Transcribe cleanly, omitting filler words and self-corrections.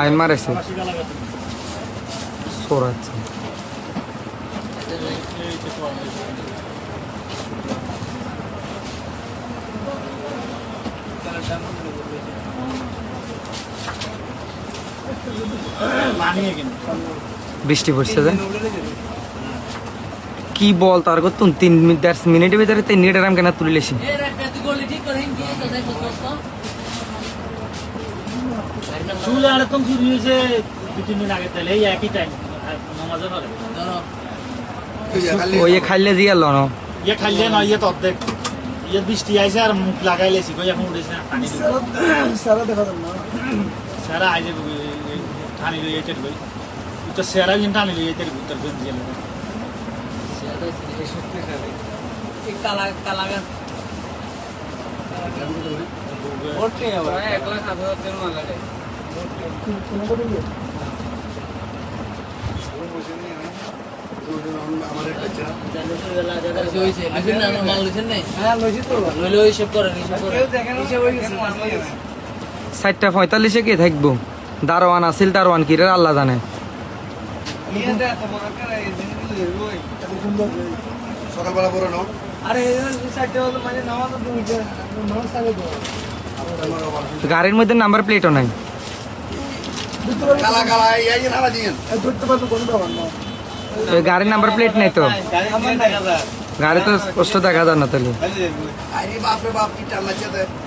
আইন মারেছে সরাচ্ছে বৃষ্টি পড়ছে যে কি বল তার তুন 3 মিনিটের ভিতরে 3 মিনিটের আরাম কেন তুলিলেছি ওই খাইলে দিয়ে এলো না ইয়ে খাইলে না ইয়ে তো অর্ধেক ইয়ে বৃষ্টি আইসে আর মুখ লাগাইলেছি কই এখন উঠেছে না পানি সারা দেখা যাবে না সারা আইলে পানি লইয়ে যেতে কই তো সারা কিন্তু পানি লইয়ে যেতে উত্তর কোন দিয়ে সারা সত্যি খাবে এক কালা কালা ওকে ভাই একলা খাবে ওদের মালালে সাতটা 45 কে থাকবো দারোয়ান আছিল দারোয়ান কি রে আল্লাহ জানে সকালবেলা পরে নাও গাড়ির মধ্যে নাম্বার প্লেটও নাই কালা কালা এই যে নালা দিয়েন গাড়ির নাম্বার প্লেট নাই তো গাড়ি তো স্পষ্ট দেখা যায় না তাহলে আরে বাপ রে বাপ কি টান লাগছে